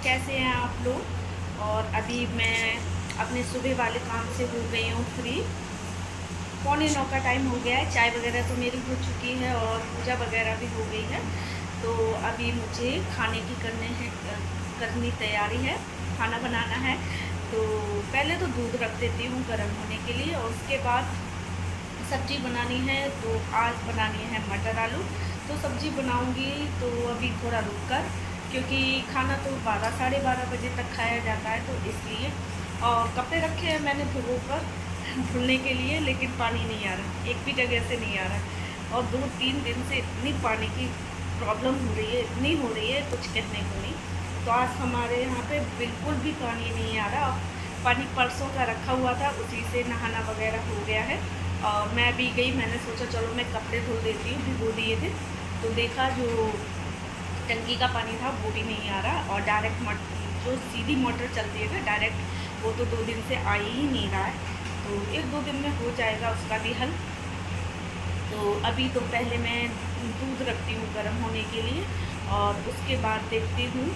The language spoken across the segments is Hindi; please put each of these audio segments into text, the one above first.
कैसे हैं आप लोग। और अभी मैं अपने सुबह वाले काम से हो गई हूँ फ्री। 8:45 का टाइम हो गया है। चाय वगैरह तो मेरी हो चुकी है और पूजा वगैरह भी हो गई है। तो अभी मुझे खाने की करनी तैयारी है, खाना बनाना है। तो पहले तो दूध रख देती हूँ गर्म होने के लिए, और उसके बाद सब्ज़ी बनानी है। तो आज बनानी है मटर आलू। तो सब्ज़ी बनाऊंगी तो अभी थोड़ा रुक कर, क्योंकि खाना तो 12-12:30 बजे तक खाया जाता है, तो इसलिए। और कपड़े रखे हैं मैंने भिगो कर धुलने के लिए, लेकिन पानी नहीं आ रहा, एक भी जगह से नहीं आ रहा। और 2-3 दिन से इतनी पानी की प्रॉब्लम हो रही है, इतनी हो रही है कुछ कहने को नहीं। तो आज हमारे यहाँ पे बिल्कुल भी पानी नहीं आ रहा। पानी परसों का रखा हुआ था, उसी से नहाना वगैरह हो गया है। और मैं भी गई, मैंने सोचा चलो मैं कपड़े धुल देती हूँ, भिगो दिए थे। तो देखा जो टंकी का पानी था वो भी नहीं आ रहा, और डायरेक्ट जो सीधी मोटर चलती है ना डायरेक्ट, वो तो 2 दिन से आ ही नहीं रहा है। तो 1-2 दिन में हो जाएगा उसका भी हल। तो अभी तो पहले मैं दूध रखती हूँ गर्म होने के लिए, और उसके बाद देखती हूँ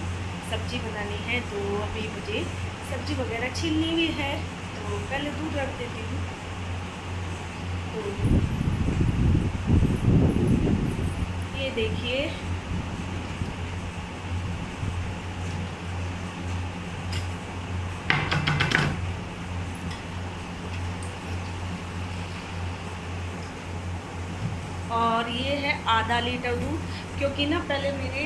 सब्ज़ी बनानी है। तो अभी मुझे सब्ज़ी वगैरह छीलनी भी है, तो पहले दूध रख देती हूँ। तो ये देखिए, और ये है आधा लीटर दूध, क्योंकि ना पहले मेरे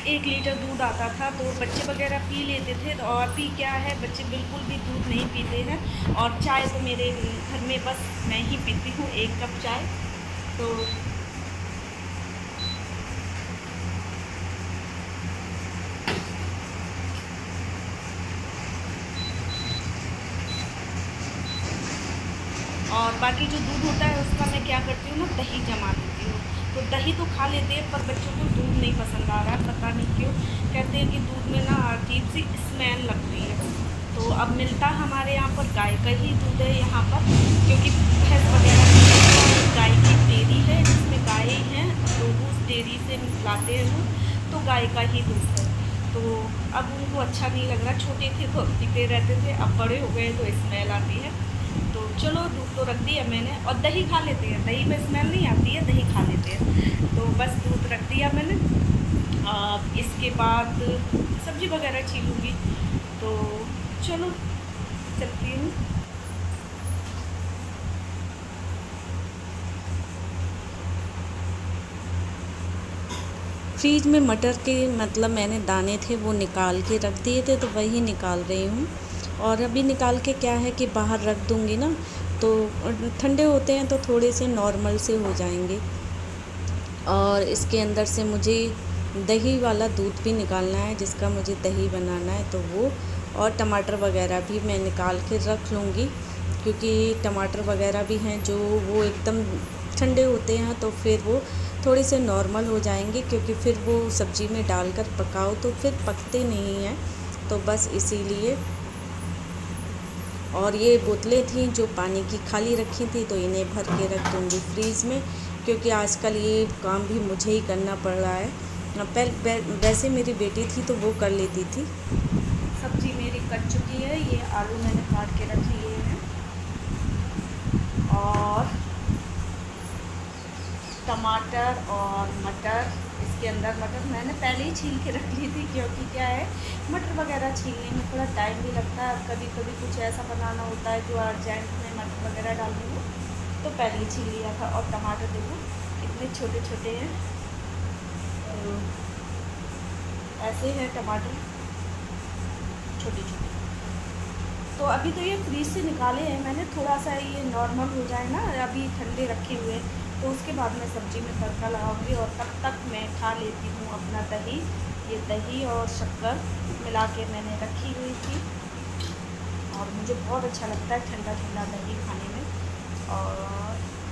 1 लीटर दूध आता था, तो बच्चे वगैरह पी लेते थे। तो और भी क्या है, बच्चे बिल्कुल भी दूध नहीं पीते हैं। और चाय तो मेरे घर में बस मैं ही पीती हूँ, 1 कप चाय। तो और बाकी जो दूध होता है उसका मैं क्या करती हूँ ना, दही जमा देती हूँ। तो दही तो खा लेते हैं, पर बच्चों को दूध नहीं पसंद आ रहा है, पता नहीं क्यों। कहते हैं कि दूध में ना अजीब सी स्मेल लगती है। तो अब मिलता हमारे यहाँ पर गाय का ही दूध है यहाँ पर, क्योंकि भैंस वगैरह गाय की डेयरी है जिसमें गाय हैं, तो उस डेयरी से लाते हैं दूध। तो गाय का ही दूध है। तो अब उनको अच्छा नहीं लग रहा, छोटे थे तो पीते रहते थे, अब बड़े हो गए तो स्मेल आती है। तो चलो दूध तो रख दिया मैंने, और दही खा लेते हैं, दही में स्मेल नहीं आती है, दही खा लेते हैं। तो बस दूध रख दिया मैंने। इसके बाद सब्ज़ी वगैरह छीलूँगी। तो चलो चलती हूँ। फ्रीज में मटर के मतलब मैंने दाने थे वो निकाल के रख दिए थे, तो वही निकाल रही हूँ। और अभी निकाल के क्या है कि बाहर रख दूँगी ना, तो ठंडे होते हैं तो थोड़े से नॉर्मल से हो जाएंगे। और इसके अंदर से मुझे दही वाला दूध भी निकालना है, जिसका मुझे दही बनाना है, तो वो। और टमाटर वगैरह भी मैं निकाल के रख लूँगी, क्योंकि टमाटर वगैरह भी हैं जो वो एकदम ठंडे होते हैं, तो फिर वो थोड़े से नॉर्मल हो जाएंगे, क्योंकि फिर वो सब्ज़ी में डालकर पकाओ तो फिर पकते नहीं हैं, तो बस इसीलिए। और ये बोतलें थी जो पानी की खाली रखी थी, तो इन्हें भर के रख दूँगी फ्रीज़ में, क्योंकि आजकल ये काम भी मुझे ही करना पड़ रहा है। वैसे मेरी बेटी थी तो वो कर लेती थी। सब्ज़ी मेरी कट चुकी है, ये आलू मैंने काट के रख लिए हैं, और टमाटर और मटर। इसके अंदर मटर मैंने पहले ही छील के रख ली थी, क्योंकि क्या है, मटर वगैरह छीलने में थोड़ा टाइम भी लगता है। कभी कभी कुछ ऐसा बनाना होता है जो अर्जेंट में मटर वगैरह डालनी हो, तो पहले ही छील लिया था। और टमाटर देखो इतने छोटे छोटे हैं, तो ऐसे हैं टमाटर, छोटे छोटे। तो अभी तो ये फ्रीज से निकाले हैं मैंने, थोड़ा सा ये नॉर्मल हो जाए ना, अभी ठंडे रखे हुए हैं, तो उसके बाद मैं सब्ज़ी में तड़का लगाऊंगी। और तब तक मैं खा लेती हूँ अपना दही। ये दही और शक्कर मिला के मैंने रखी हुई थी, और मुझे बहुत अच्छा लगता है ठंडा ठंडा दही खाने में। और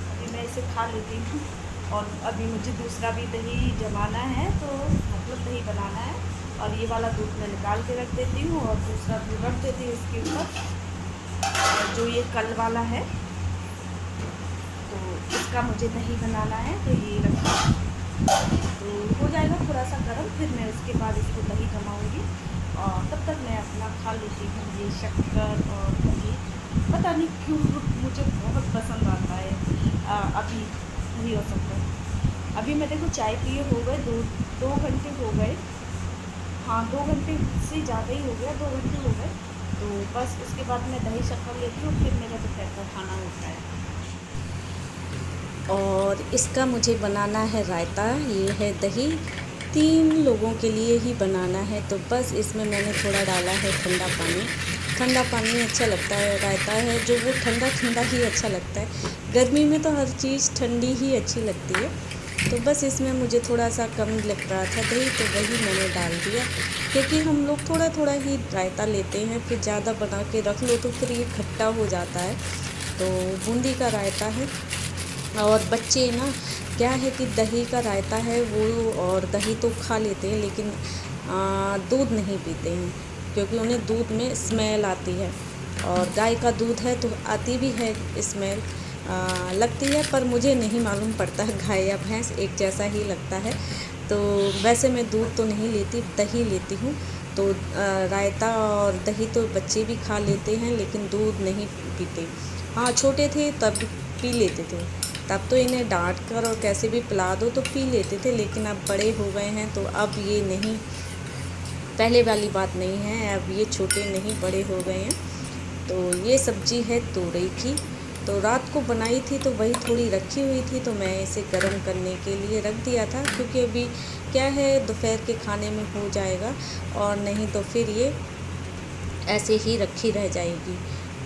अभी मैं इसे खा लेती हूँ। और अभी मुझे दूसरा भी दही जमाना है, तो मतलब दही बनाना है। और ये वाला दूध मैं निकाल के रख देती हूँ, और दूसरा दूध रख देती हूँ इसके ऊपर। और जो ये कल वाला है, तो इसका मुझे दही बनाना है, तो ये रखा। तो हो जाएगा थोड़ा सा गर्म, फिर मैं उसके बाद इसको दही जमाऊँगी। और खा लेती हूँ ये शक्कर और दही। पता नहीं क्यों मुझे बहुत पसंद आता है अभी दही और शक्कर। अभी मैं देखो चाय पिए हो गए 2 घंटे हो गए। हाँ, 2 घंटे से ज़्यादा ही हो गया, 2 घंटे हो गए। तो बस उसके बाद मैं दही शक्कर लेती हूँ, फिर मेरा दोपहर का खाना होता है। और इसका मुझे बनाना है रायता। ये है दही, 3 लोगों के लिए ही बनाना है। तो बस इसमें मैंने थोड़ा डाला है ठंडा पानी। ठंडा पानी अच्छा लगता है, रायता है जो वो ठंडा ठंडा ही अच्छा लगता है। गर्मी में तो हर चीज़ ठंडी ही अच्छी लगती है। तो बस इसमें मुझे थोड़ा सा कम लग रहा था दही, तो वही मैंने डाल दिया, क्योंकि हम लोग थोड़ा थोड़ा ही रायता लेते हैं, फिर ज़्यादा बना के रख लो तो फिर ये खट्टा हो जाता है। तो बूंदी का रायता है। और बच्चे ना क्या है कि दही का रायता है वो, और दही तो खा लेते हैं लेकिन दूध नहीं पीते हैं, क्योंकि उन्हें दूध में स्मेल आती है। और गाय का दूध है तो आती भी है स्मेल, लगती है, पर मुझे नहीं मालूम पड़ता गाय या भैंस एक जैसा ही लगता है। तो वैसे मैं दूध तो नहीं लेती, दही लेती हूँ। तो रायता और दही तो बच्चे भी खा लेते हैं लेकिन दूध नहीं पीते। हाँ, छोटे थे तब पी लेते थे, तब तो इन्हें डांट कर और कैसे भी पिला दो तो पी लेते थे, लेकिन अब बड़े हो गए हैं तो अब ये नहीं, पहले वाली बात नहीं है। अब ये छोटे नहीं, बड़े हो गए हैं। तो ये सब्ज़ी है तोरई की। तो रात को बनाई थी तो वही थोड़ी रखी हुई थी, तो मैं इसे गर्म करने के लिए रख दिया था, क्योंकि अभी क्या है दोपहर के खाने में हो जाएगा, और नहीं तो फिर ये ऐसे ही रखी रह जाएगी।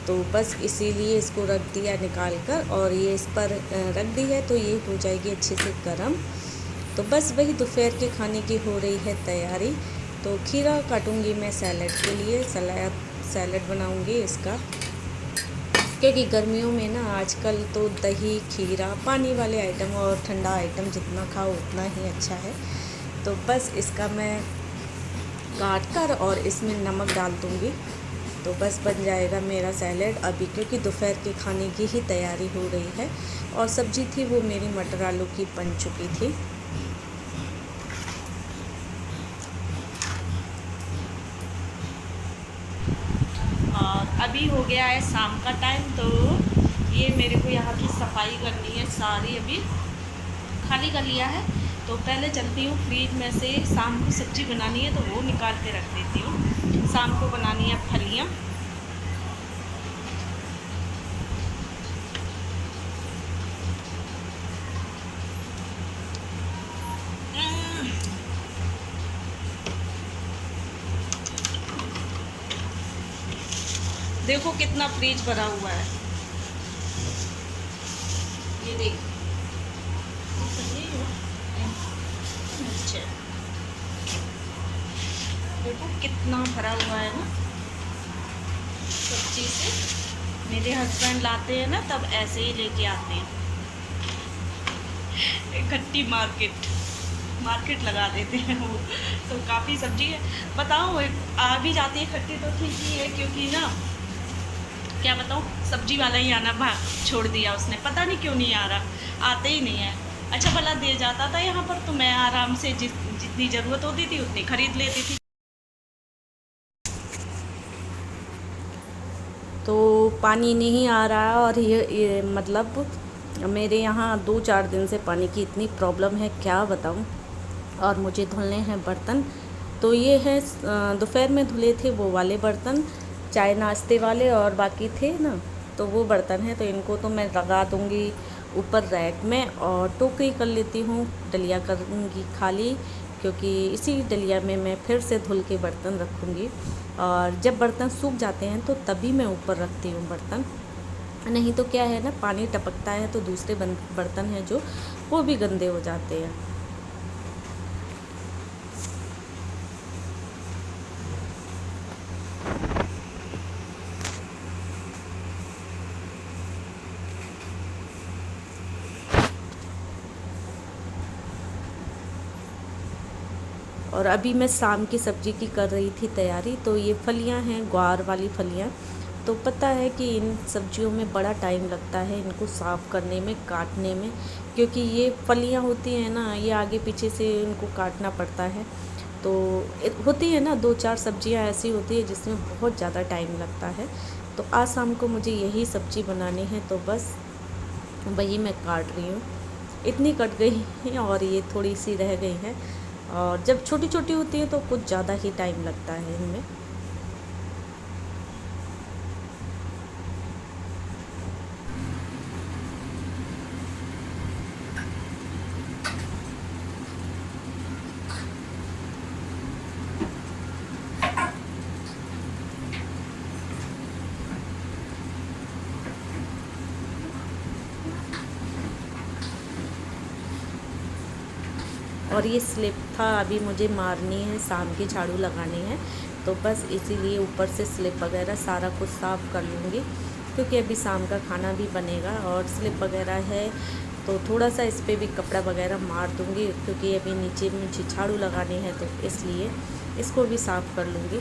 तो बस इसीलिए इसको रख दिया निकाल कर, और ये इस पर रख दी है तो ये हो जाएगी अच्छे से गर्म। तो बस वही दोपहर के खाने की हो रही है तैयारी। तो खीरा काटूंगी मैं सैलड के लिए, सैलड बनाऊंगी इसका, क्योंकि गर्मियों में ना आजकल तो दही, खीरा, पानी वाले आइटम और ठंडा आइटम जितना खाओ उतना ही अच्छा है। तो बस इसका मैं काट कर और इसमें नमक डाल दूँगी, तो बस बन जाएगा मेरा सैलेड अभी, क्योंकि दोपहर के खाने की ही तैयारी हो रही है। और सब्ज़ी थी वो मेरी मटर आलू की बन चुकी थी। और अभी हो गया है शाम का टाइम, तो ये मेरे को यहाँ की सफाई करनी है सारी, अभी खाली कर लिया है। तो पहले चलती हूँ फ्रिज में से, शाम को सब्ज़ी बनानी है तो वो निकाल के रख देती हूँ। शाम को बनानी है फलियाँ। देखो कितना फ्रिज भरा हुआ है, ये देखो। देखो कितना भरा हुआ है ना सब्जी से। मेरे हस्बैंड लाते हैं ना तब ऐसे ही लेके आते हैं, इकट्ठी मार्केट लगा देते हैं वो। तो काफ़ी सब्जी है, बताओ आ भी जाती है इकट्ठी तो ठीक ही है, क्योंकि ना क्या बताऊँ, सब्जी वाला ही आना भाग छोड़ दिया उसने, पता नहीं क्यों नहीं आ रहा, आते ही नहीं है। अच्छा भला दे जाता था यहाँ पर तो मैं आराम से जितनी ज़रूरत होती थी उतनी खरीद लेती थी। तो पानी नहीं आ रहा है, और ये मतलब मेरे यहाँ 2-4 दिन से पानी की इतनी प्रॉब्लम है, क्या बताऊँ। और मुझे धुलने हैं बर्तन। तो ये है दोपहर में धुले थे वो वाले बर्तन, चाय नाश्ते वाले, और बाकी थे ना तो वो बर्तन हैं। तो इनको तो मैं लगा दूँगी ऊपर रैक में, और टोकरी कर लेती हूँ, डलिया करूँगी खाली, क्योंकि इसी डलिया में मैं फिर से धुल के बर्तन रखूँगी। और जब बर्तन सूख जाते हैं तो तभी मैं ऊपर रखती हूँ बर्तन, नहीं तो क्या है ना पानी टपकता है तो दूसरे बर्तन हैं जो वो भी गंदे हो जाते हैं। और अभी मैं शाम की सब्ज़ी की कर रही थी तैयारी। तो ये फलियां हैं, ग्वार वाली फलियां। तो पता है कि इन सब्जियों में बड़ा टाइम लगता है इनको साफ़ करने में, काटने में, क्योंकि ये फलियां होती हैं ना, ये आगे पीछे से इनको काटना पड़ता है। तो होती है ना 2-4 सब्जियां ऐसी होती है जिसमें बहुत ज़्यादा टाइम लगता है। तो आज शाम को मुझे यही सब्ज़ी बनानी है, तो बस वही मैं काट रही हूँ। इतनी कट गई हैं और ये थोड़ी सी रह गई है, और जब छोटी छोटी होती है तो कुछ ज़्यादा ही टाइम लगता है इनमें। और ये स्लिप था, अभी मुझे मारनी है, शाम की झाड़ू लगानी है, तो बस इसीलिए ऊपर से स्लिप वगैरह सारा कुछ साफ़ कर लूँगी, क्योंकि अभी शाम का खाना भी बनेगा। और स्लिप वगैरह है तो थोड़ा सा इस पर भी कपड़ा वगैरह मार दूँगी, क्योंकि अभी नीचे मुझे झाड़ू लगानी है, तो इसलिए इसको भी साफ़ कर लूँगी।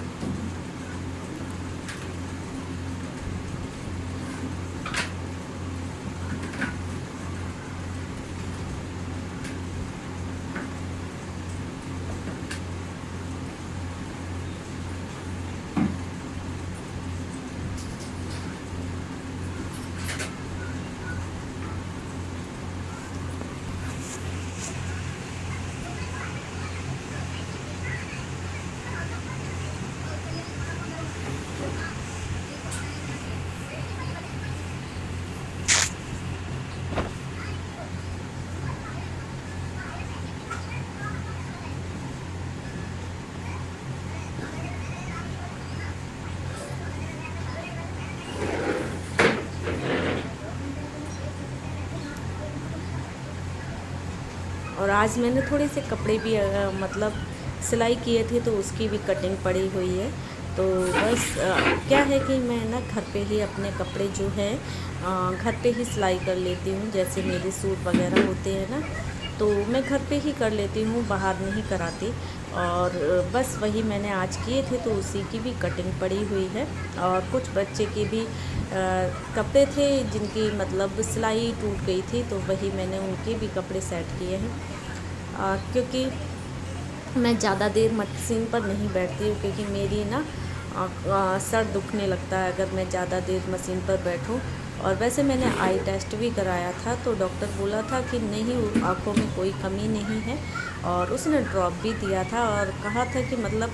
और आज मैंने थोड़े से कपड़े भी मतलब सिलाई किए थे, तो उसकी भी कटिंग पड़ी हुई है। तो बस क्या है कि मैं ना घर पे ही अपने कपड़े जो है घर पे ही सिलाई कर लेती हूँ। जैसे मेरे सूट वगैरह होते हैं ना, तो मैं घर पे ही कर लेती हूँ, बाहर नहीं कराती। और बस वही मैंने आज किए थे, तो उसी की भी कटिंग पड़ी हुई है। और कुछ बच्चे के भी कपड़े थे जिनकी मतलब सिलाई टूट गई थी, तो वही मैंने उनके भी कपड़े सेट किए हैं। क्योंकि मैं ज़्यादा देर मशीन पर नहीं बैठती हूँ, क्योंकि मेरी ना सर दुखने लगता है अगर मैं ज़्यादा देर मशीन पर बैठूँ। और वैसे मैंने आई टेस्ट भी कराया था, तो डॉक्टर बोला था कि नहीं, आँखों में कोई कमी नहीं है, और उसने ड्रॉप भी दिया था और कहा था कि मतलब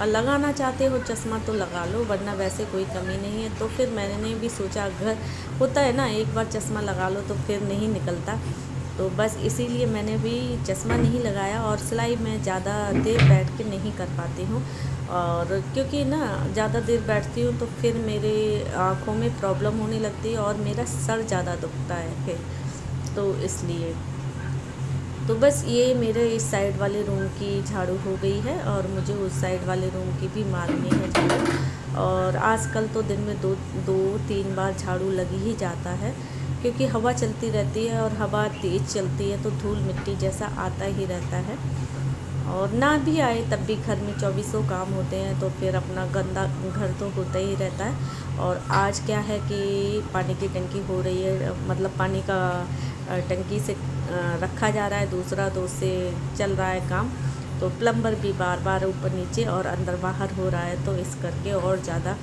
लगाना चाहते हो चश्मा तो लगा लो, वरना वैसे कोई कमी नहीं है। तो फिर मैंने भी सोचा, घर होता है ना, एक बार चश्मा लगा लो तो फिर नहीं निकलता, तो बस इसीलिए मैंने भी चश्मा नहीं लगाया। और सिलाई मैं ज़्यादा देर बैठ के नहीं कर पाती हूँ, और क्योंकि ना ज़्यादा देर बैठती हूँ तो फिर मेरे आँखों में प्रॉब्लम होने लगती है और मेरा सर ज़्यादा दुखता है फिर, तो इसलिए। तो बस ये मेरे इस साइड वाले रूम की झाड़ू हो गई है, और मुझे उस साइड वाले रूम की भी मारनी है झाड़ू। और आजकल तो दिन में 2-3 बार झाड़ू लगी ही जाता है, क्योंकि हवा चलती रहती है, और हवा तेज़ चलती है तो धूल मिट्टी जैसा आता ही रहता है। और ना भी आए तब भी घर में 24 काम होते हैं, तो फिर अपना गंदा घर तो होता ही रहता है। और आज क्या है कि पानी की टंकी हो रही है, मतलब पानी का टंकी से रखा जा रहा है दूसरा, तो उससे चल रहा है काम। तो प्लम्बर भी बार बार ऊपर नीचे और अंदर बाहर हो रहा है, तो इस करके और ज़्यादा